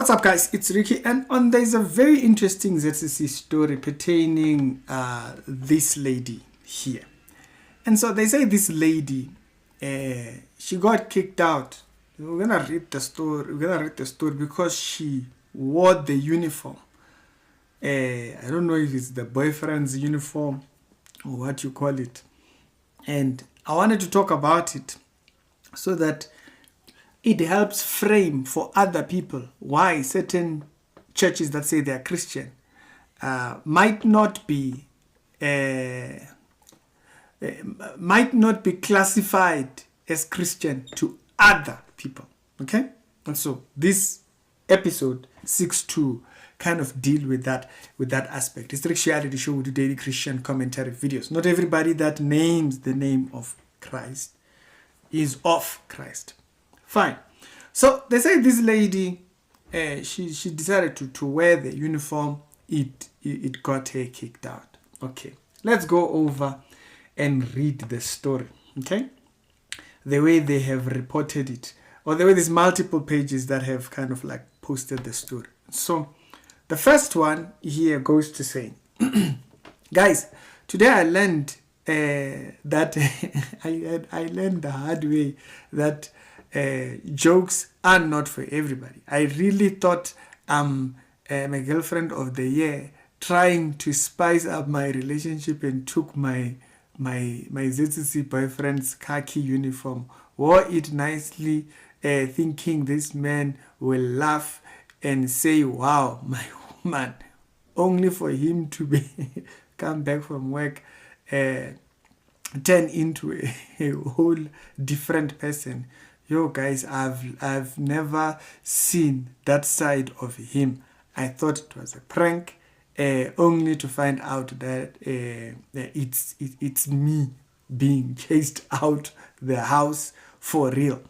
What's up, guys? It's Ricky, and there's a very interesting ZCC story pertaining this lady here. And so they say this lady, she got kicked out. We're gonna read the story. We're gonna read the story because she wore the uniform. I don't know if it's the boyfriend's uniform or what you call it. And I wanted to talk about it so that it helps frame for other people why certain churches that say they are Christian might not be classified as Christian to other people. Okay, and so this episode seeks to kind of deal with that aspect. It's the reality show. We do daily Christian commentary videos. Not everybody that names the name of Christ is of Christ. Fine. So they say this lady, she decided to wear the uniform. It got her kicked out. Okay, let's go over and read the story. Okay, the way they have reported it, or the way there's multiple pages that have kind of like posted the story. So the first one here goes to say, guys, today I learned that I learned the hard way that jokes are not for everybody. I really thought I'm my girlfriend of the year trying to spice up my relationship and took my ZCC boyfriend's khaki uniform, wore it nicely, thinking this man will laugh and say, wow, my woman, only for him to be come back from work, turn into a whole different person. Yo, guys, I've never seen that side of him. I thought it was a prank, only to find out that it's me being chased out the house for real.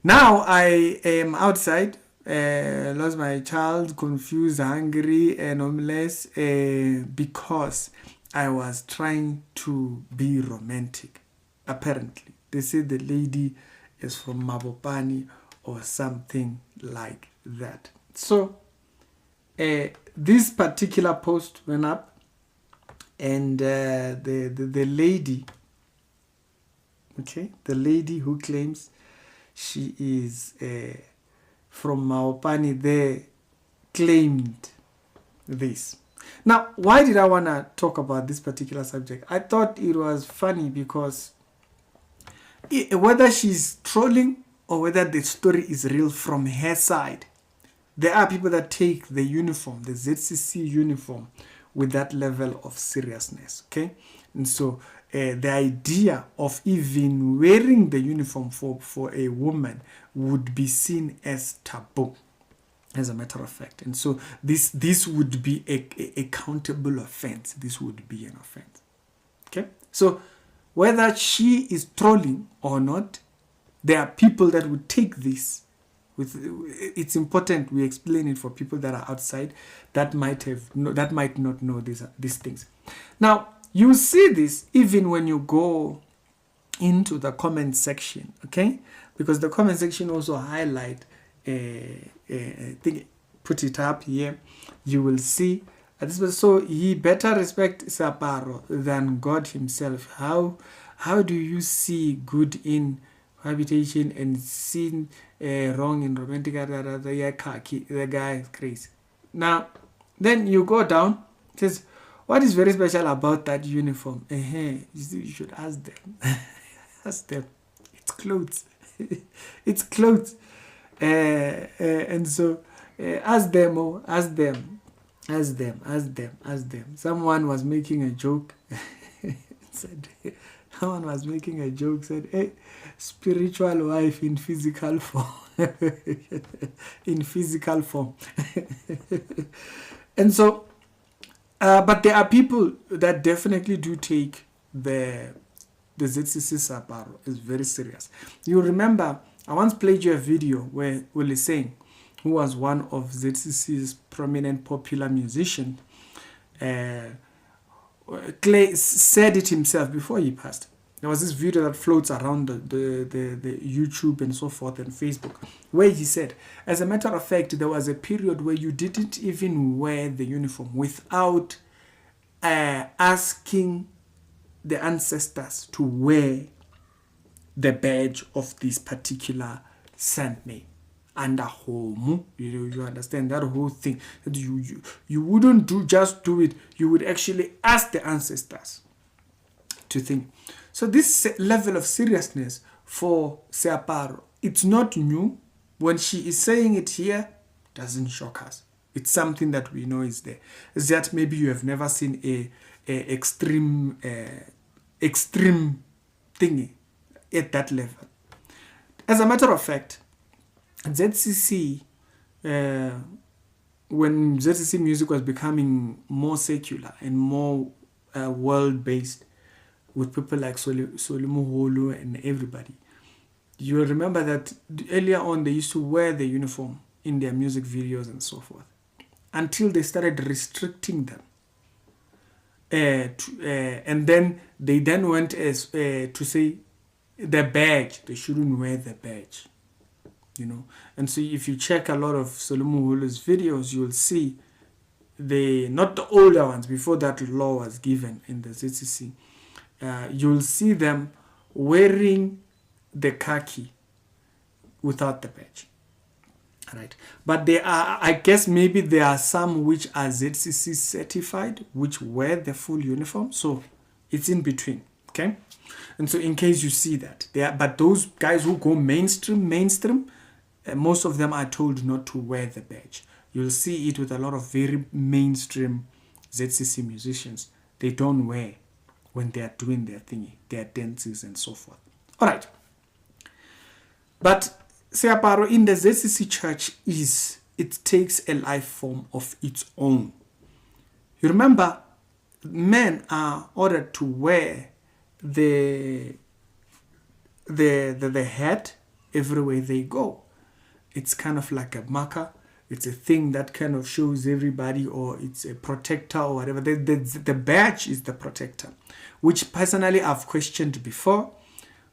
Now I am outside, lost my child, confused, hungry, and homeless because I was trying to be romantic. Apparently, they say the lady is from Mabopani or something like that. So this particular post went up, and the lady, okay, the lady who claims she is from Mabopani there claimed this. Now, why did I want to talk about this particular subject? I thought it was funny because whether she's trolling or whether the story is real from her side, there are people that take the uniform, the ZCC uniform, with that level of seriousness. Okay, and so the idea of even wearing the uniform for a woman would be seen as taboo, as a matter of fact. And so this would be a countable offense. This would be an offense. Okay, so whether she is trolling or not, there are people that would take this with. It's important we explain it for people that are outside that might not know these things. Now you see this even when you go into the comment section, okay? Because the comment section also highlight. I think put it up here. You will see. So he better respect Saparo than God himself. How do you see good in habitation and sin wrong in romantic? The guy is crazy. Now, then you go down. It says, what is very special about that uniform? You should ask them. Ask them. It's clothes. It's clothes. And so ask them. Someone was making a joke. Said, hey, spiritual wife in physical form. In physical form. And so but there are people that definitely do take the ZCC Sabaro is very serious. You remember I once played you a video where Willie Singh, who was one of ZCC's prominent popular musicians, said it himself before he passed, There was this video that floats around the YouTube and so forth and Facebook, where he said, as a matter of fact, there was a period where you didn't even wear the uniform without asking the ancestors to wear the badge of this particular saint name under home. You understand that whole thing, that you wouldn't just do it, you would actually ask the ancestors to think. So this level of seriousness for Seaparo, it's not new. When she is saying it here, it doesn't shock us. It's something that we know is there. It's that maybe you have never seen a extreme thingy at that level. As a matter of fact, ZCC, when ZCC music was becoming more secular and more world-based, with people like Solomo and everybody, you will remember that earlier on they used to wear the uniform in their music videos and so forth, until they started restricting them. And then they went as to say the badge, they shouldn't wear the badge, you know. And so if you check a lot of Solomo Hulu's videos, you'll see not the older ones, before that law was given in the ZCC, you'll see them wearing the khaki without the badge. Right. But there are, I guess maybe there are some which are ZCC certified, which wear the full uniform. So it's in between. Okay. And so in case you see that, but those guys who go mainstream, most of them are told not to wear the badge. You'll see it with a lot of very mainstream ZCC musicians. They don't wear when they are doing their thingy, their dances and so forth. All right. But Seaparo in the ZCC church it takes a life form of its own. You remember, men are ordered to wear the hat everywhere they go. It's kind of like a marker. It's a thing that kind of shows everybody, or it's a protector or whatever. The badge is the protector, which personally I've questioned before,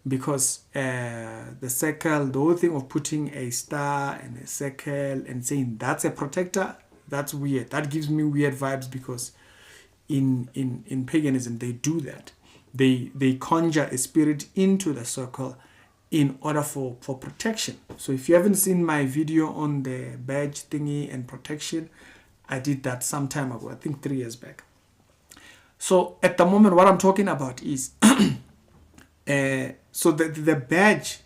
because the circle, the whole thing of putting a star and a circle and saying that's a protector, that's weird. That gives me weird vibes, because in paganism they do that. They conjure a spirit into the circle in order for protection. So if you haven't seen my video on the badge thingy and protection, I did that some time ago, I think 3 years back. So at the moment, what I'm talking about is so the badge,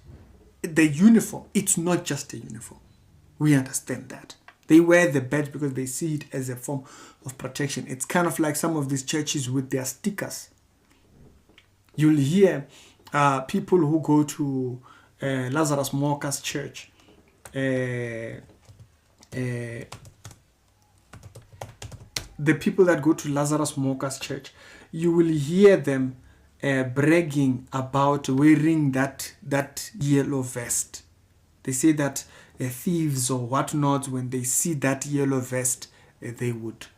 the uniform, it's not just a uniform. We understand that. They wear the badge because they see it as a form of protection. It's kind of like some of these churches with their stickers. You'll hear people who go to Lazarus Moka's church, the people that go to Lazarus Moka's church, you will hear them bragging about wearing that yellow vest. They say that thieves or whatnot, when they see that yellow vest, they would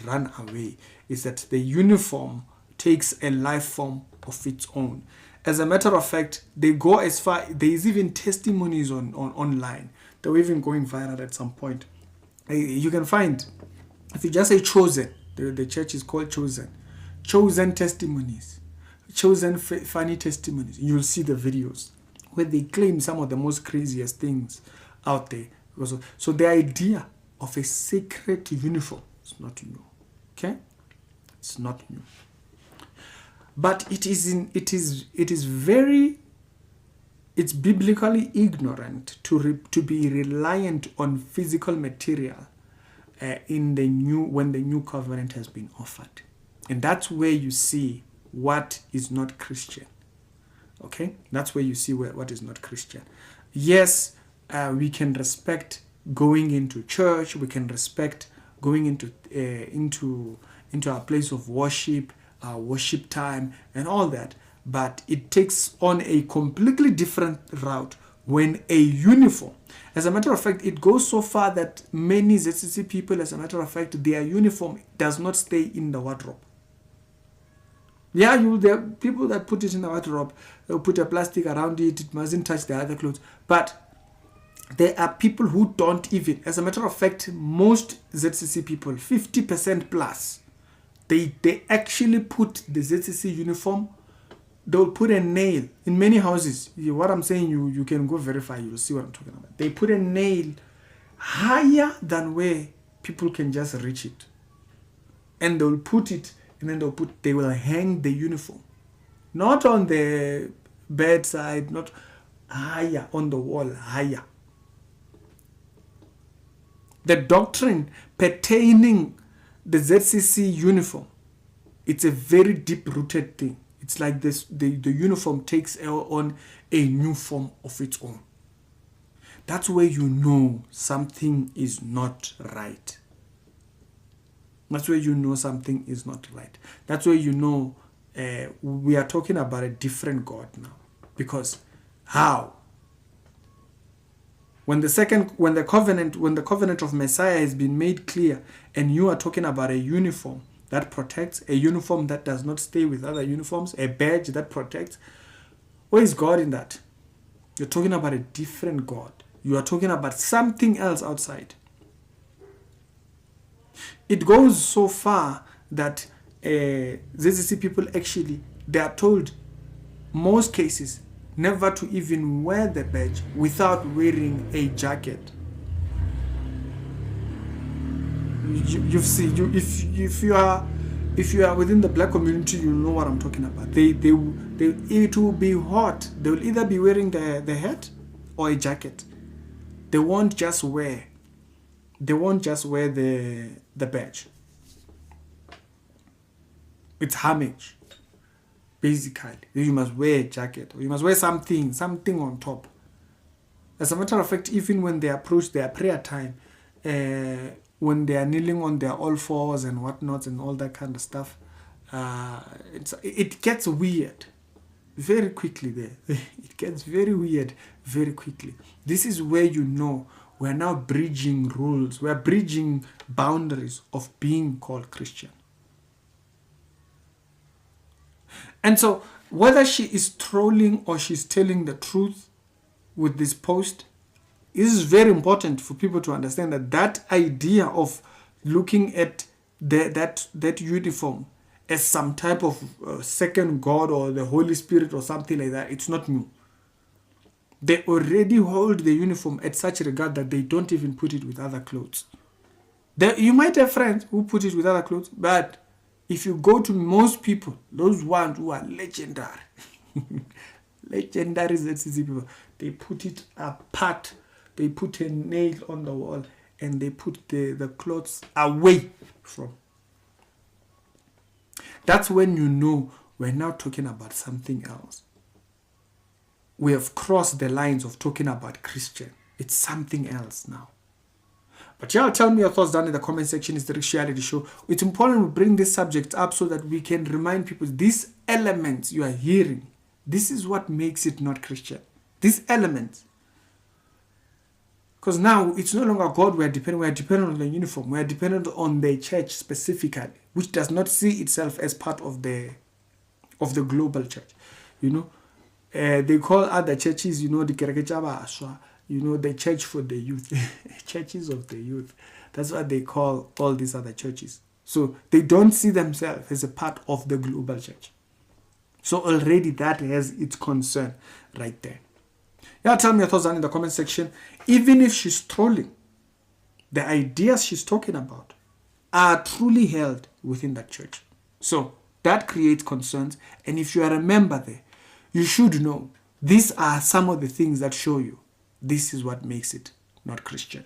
run away. Is that the uniform takes a life form of its own. As a matter of fact, they go as far, there's even testimonies on online. They were even going viral at some point. You can find, if you just say chosen, the church is called chosen testimonies, chosen funny testimonies, you'll see the videos where they claim some of the most craziest things out there. So the idea of a sacred uniform is not new. Okay? It's not new. But it's biblically ignorant to be reliant on physical material when the new covenant has been offered. And that's where you see what is not Christian. Okay? That's where you see what is not Christian. Yes, we can respect going into church, we can respect going into our place of worship, worship time and all that, but it takes on a completely different route when a uniform, as a matter of fact, it goes so far that many ZCC people, as a matter of fact, their uniform does not stay in the wardrobe. Yeah, there are people that put it in a wardrobe. They'll put a plastic around it. It mustn't touch the other clothes. But there are people who don't even. As a matter of fact, most ZCC people, 50% plus, they actually put the ZCC uniform. They'll put a nail in many houses. What I'm saying, you can go verify. You'll see what I'm talking about. They put a nail higher than where people can just reach it, and they'll put it, and then they will hang the uniform, not on the bedside, not higher on the wall, higher. The doctrine pertaining the ZCC uniform, it's a very deep-rooted thing. It's like this: the uniform takes on a new form of its own. That's where you know something is not right. That's where you know something is not right. That's where you know we are talking about a different God now. Because how? When the covenant of Messiah has been made clear, and you are talking about a uniform that protects, a uniform that does not stay with other uniforms, a badge that protects, where is God in that? You're talking about a different God. You are talking about something else outside. It goes so far that ZCC people actually, they are told, most cases, never to even wear the badge without wearing a jacket. If you are within the black community, you know what I'm talking about. It will be hot. They will either be wearing the hat or a jacket. They won't just wear the badge. It's homage, basically. You must wear a jacket, or you must wear something on top. As a matter of fact, even when they approach their prayer time, when they are kneeling on their all fours and whatnot and all that kind of stuff, it gets weird very quickly there. It gets very weird very quickly. This is where you know we're now bridging rules. We're bridging boundaries of being called Christian. And so whether she is trolling or she's telling the truth with this post, it is very important for people to understand that idea of looking at that uniform as some type of second God or the Holy Spirit or something like that, it's not new. They already hold the uniform at such regard that they don't even put it with other clothes. You might have friends who put it with other clothes, but if you go to most people, those ones who are legendary, legendary ZCC people, they put it apart. They put a nail on the wall and they put the clothes away from. That's when you know we're now talking about something else. We have crossed the lines of talking about Christian. It's something else now. But yeah, tell me your thoughts down in the comment section. It's the Rich Reality Show. It's important we bring this subject up so that we can remind people these elements you are hearing, this is what makes it not Christian. These elements. Because now it's no longer God we are dependent on the uniform. We are dependent on the church specifically, which does not see itself as part of the global church. You know, they call other churches, the Kerekechabaswa, the church for the youth, churches of the youth. That's what they call all these other churches. So they don't see themselves as a part of the global church. So already that has its concern right there. Yeah, tell me your thoughts down in the comment section. Even if she's trolling, the ideas she's talking about are truly held within that church. So that creates concerns. And if you are a member there, you should know these are some of the things that show you this is what makes it not Christian.